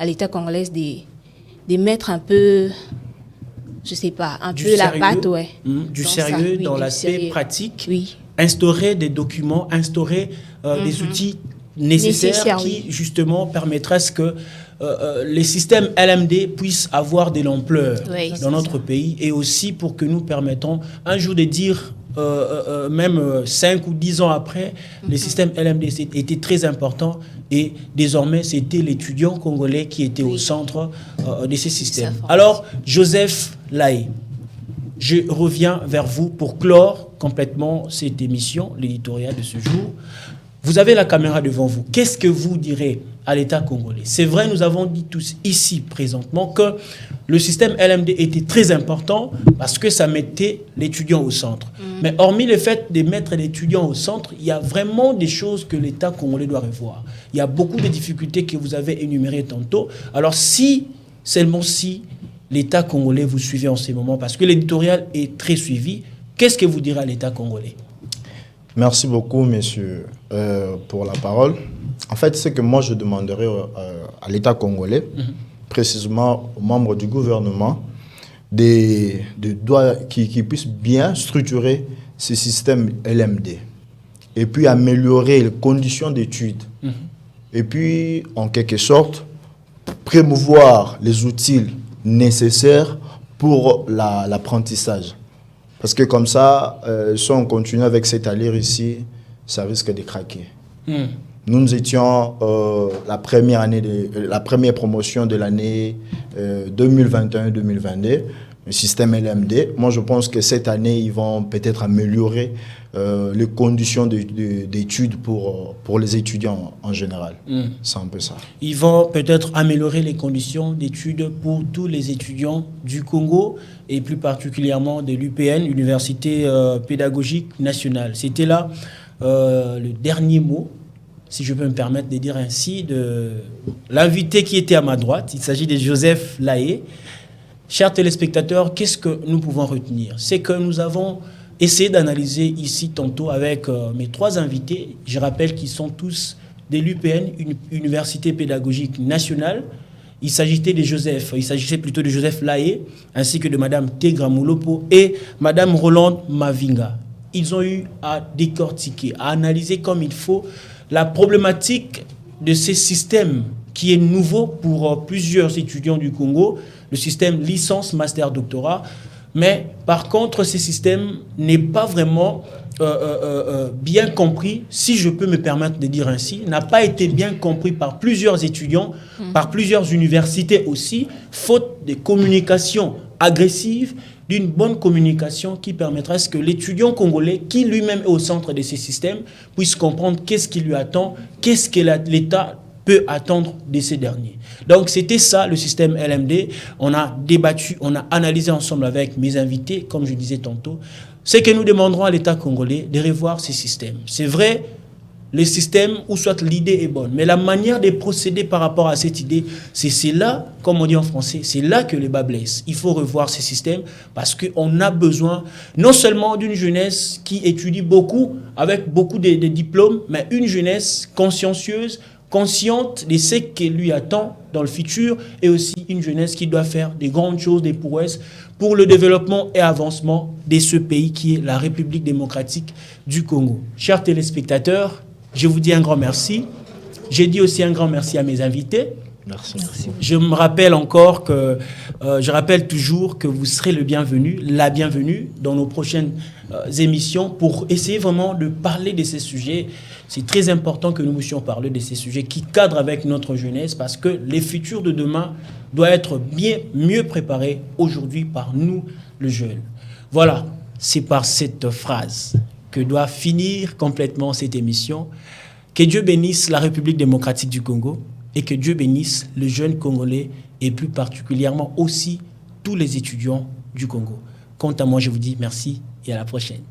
à l'État congolais de mettre un peu, je sais pas, un peu la patte, ouais. Du sérieux dans l'aspect pratique. Oui. Instaurer des documents, instaurer des outils nécessaires qui, justement, permettraient à ce que les systèmes LMD puissent avoir de l'ampleur dans notre pays et aussi pour que nous permettons un jour de dire, même 5 ou 10 ans après, les systèmes LMD étaient très importants et désormais, c'était l'étudiant congolais qui était au centre de ces systèmes. Alors, Joseph Laye, je reviens vers vous pour clore complètement cette émission, l'éditorial de ce jour. Vous avez la caméra devant vous. Qu'est-ce que vous direz à l'État congolais? C'est vrai, nous avons dit tous ici présentement que le système LMD était très important parce que ça mettait l'étudiant au centre. Mais hormis le fait de mettre l'étudiant au centre, il y a vraiment des choses que l'État congolais doit revoir. Il y a beaucoup de difficultés que vous avez énumérées tantôt. Alors seulement si l'État congolais vous suivez en ces moments, parce que l'éditorial est très suivi, qu'est-ce que vous direz à l'État congolais? Merci beaucoup, messieurs, pour la parole. En fait, ce que moi je demanderais à l'État congolais, précisément aux membres du gouvernement, qui puissent bien structurer ce système LMD et puis améliorer les conditions d'études. Et puis, en quelque sorte, promouvoir les outils nécessaires pour l'apprentissage. Parce que comme ça, si on continue avec cette allure ici, ça risque de craquer. Nous étions la première promotion de l'année 2021-2022, le système LMD. Moi, je pense que cette année, ils vont peut-être améliorer les conditions d'études pour les étudiants en général. C'est un peu ça. Ils vont peut-être améliorer les conditions d'études pour tous les étudiants du Congo et plus particulièrement de l'UPN, Université pédagogique nationale. C'était là le dernier mot, si je peux me permettre de dire ainsi, de l'invité qui était à ma droite. Il s'agit de Joseph Laé. Chers téléspectateurs, qu'est-ce que nous pouvons retenir? C'est que nous avons essayé d'analyser ici tantôt avec mes 3 invités. Je rappelle qu'ils sont tous de l'UPN, une Université pédagogique nationale. Il s'agissait plutôt de Joseph Laé, ainsi que de Madame Tegra Moulopo et Madame Rolande Mavinga. Ils ont eu à décortiquer, à analyser comme il faut la problématique de ces systèmes qui est nouveau pour plusieurs étudiants du Congo, le système licence, master, doctorat. Mais par contre, ce système n'est pas vraiment bien compris, si je peux me permettre de dire ainsi, n'a pas été bien compris par plusieurs étudiants, par plusieurs universités aussi, faute de communication agressive, d'une bonne communication qui permettra à ce que l'étudiant congolais, qui lui-même est au centre de ces systèmes, puisse comprendre qu'est-ce qui lui attend, qu'est-ce que l'État peut attendre de ces derniers. Donc c'était ça le système LMD. On a débattu, on a analysé ensemble avec mes invités, comme je disais tantôt, c'est que nous demanderons à l'État congolais de revoir ces systèmes. C'est vrai, le système, ou soit l'idée est bonne, mais la manière de procéder par rapport à cette idée, c'est là, comme on dit en français, c'est là que le bas blesse. Il faut revoir ces systèmes parce qu'on a besoin non seulement d'une jeunesse qui étudie beaucoup, avec beaucoup de diplômes, mais une jeunesse consciencieuse, consciente de ce qui lui attend dans le futur, et aussi une jeunesse qui doit faire des grandes choses, des prouesses pour le développement et avancement de ce pays qui est la République démocratique du Congo. Chers téléspectateurs, je vous dis un grand merci. J'ai dit aussi un grand merci à mes invités. Merci. Je me rappelle encore que, je rappelle toujours que vous serez le bienvenu, la bienvenue dans nos prochaines émissions pour essayer vraiment de parler de ces sujets. C'est très important que nous puissions parler de ces sujets qui cadrent avec notre jeunesse parce que les futurs de demain doivent être mieux préparés aujourd'hui par nous, le jeune. Voilà, c'est par cette phrase que doit finir complètement cette émission. Que Dieu bénisse la République démocratique du Congo et que Dieu bénisse le jeune Congolais et plus particulièrement aussi tous les étudiants du Congo. Quant à moi, je vous dis merci et à la prochaine.